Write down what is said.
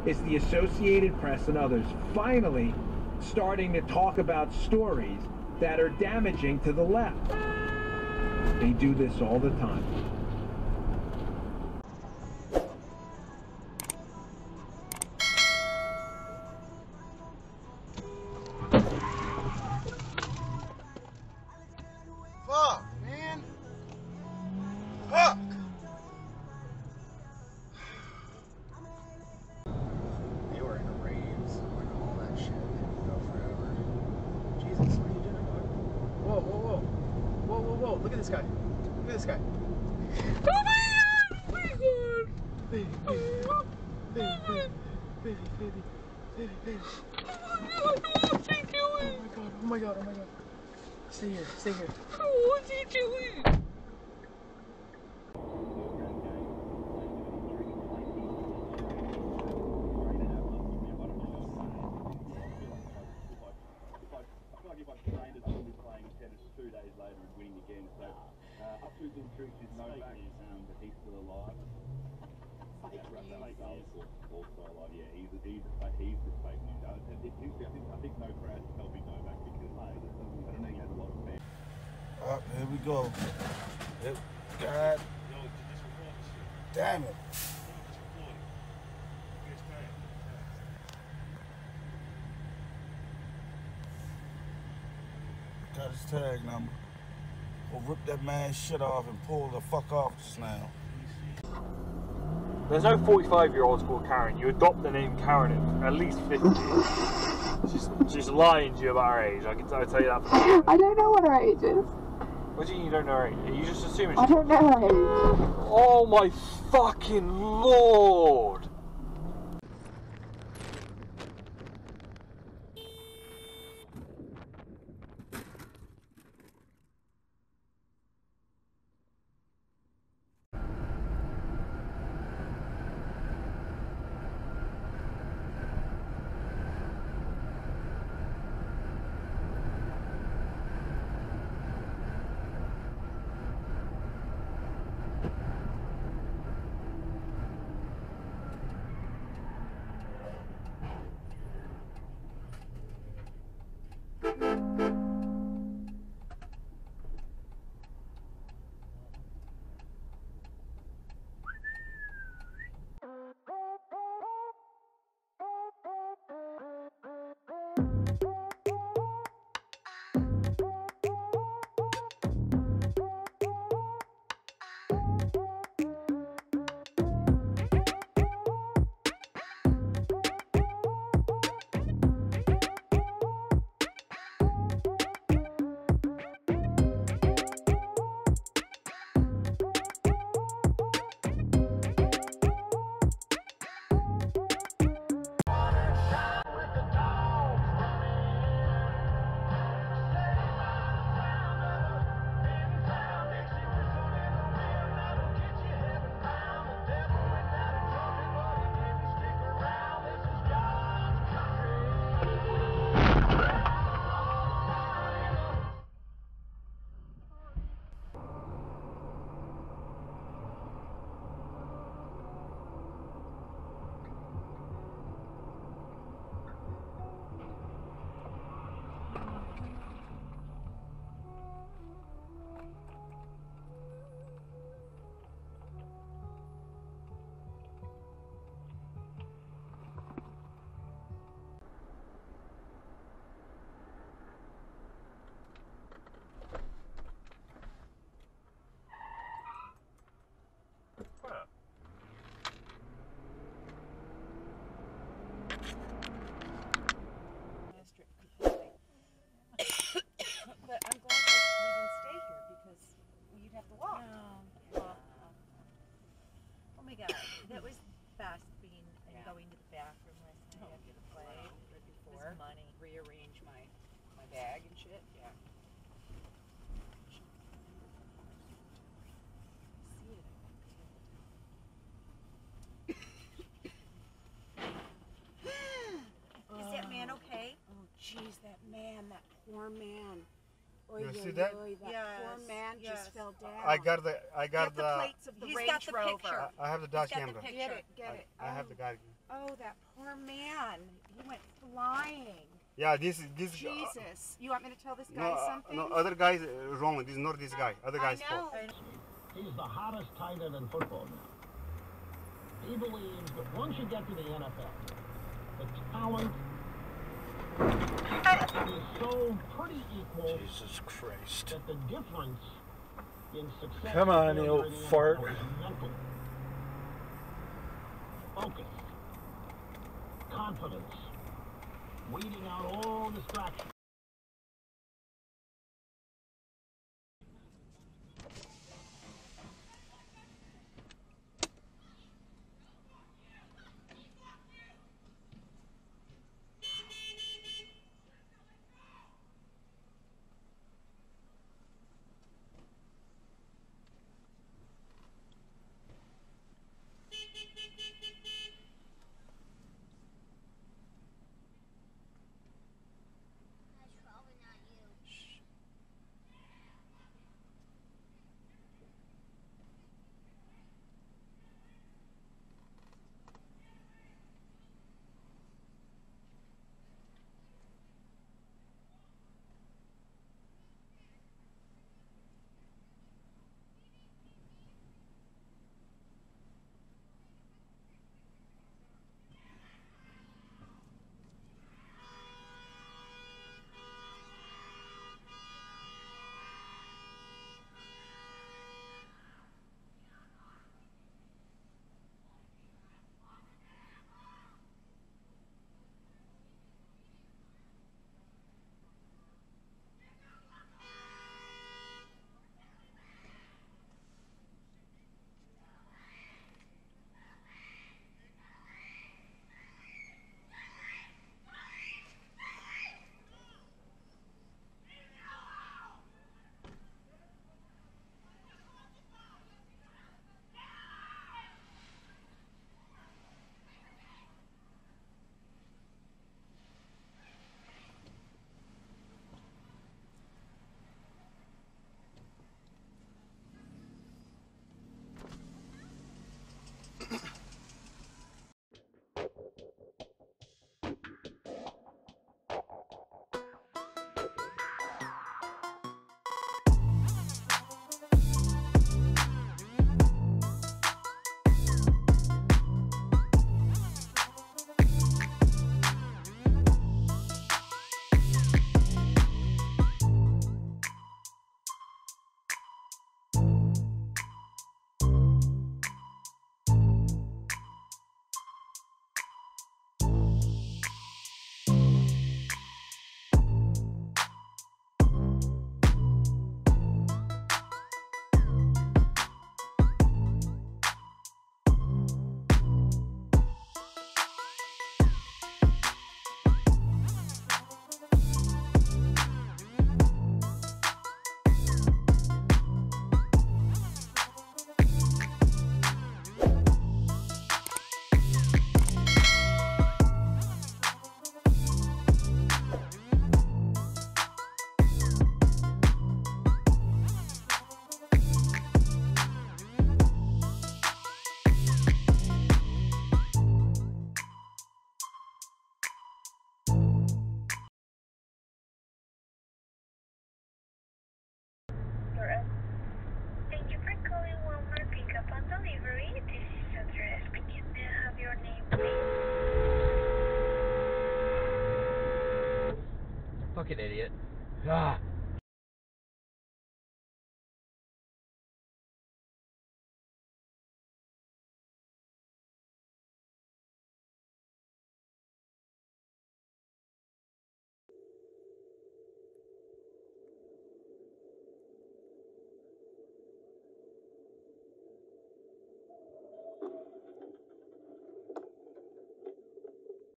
is the Associated Press and others finally starting to talk about stories that are damaging to the left. They do this all the time. Fuck, man. Fuck. They were in raves, like all that shit. It'd go forever. Jesus, what are you doing, bud? Whoa, whoa, whoa. Whoa, whoa, whoa. Look at this guy. Look at this guy. Oh my god! Oh my god! Baby, baby, baby, baby, baby, baby, baby. What's he doing? Oh my god, oh my god, oh my god. Stay here, stay here. What's he doing? If I trained as soon as playing tennis 2 days later and winning again, so up to his truth is no back, but he's still alive. Also alive, yeah, he's the fake news. I think no crowd is helping Novak because I don't know, he has a lot of fans. Oh, here we go. God damn it. Got his tag number. We'll rip that man's shit off and pull the fuck off just now. There's no 45-year-olds called Karen. You adopt the name Karen at least 50. She's lying to you about her age. I'll tell you that. I don't know what her age is. What do you mean you don't know her age? Are you just assuming? I don't know her age. Oh my fucking lord! But I'm glad that we didn't stay here because you'd have to walk. No. Oh my god, that was fast being and going to the bathroom last night after the play. Right before. It was money. Rearrange my bag and shit. Yeah. Is that man okay? Oh, jeez, that man, that poor man. Oy, see oy, that? oy, that poor man just fell down. I got the Get the plates of the He's Range got the Rover. picture. I have the He's got Dashcam the though. picture. Get it, get it. I have the guy. Oh, that poor man. He went flying. Yeah, this. Jesus. You want me to tell this guy No, something? no, other guys wrong. This is not this guy. Other guy's fault. He's the hottest tight end in football now. He believes that once you get to the NFL, the talent is so pretty equal. Jesus Christ. That the difference in success. Come on, you old fart. Is mental. Focus. Confidence. Weeding out all distractions. Thank you for calling Walmart Pickup and Delivery. This is Andrea speaking. May I have your name, please? Fucking idiot. Ah.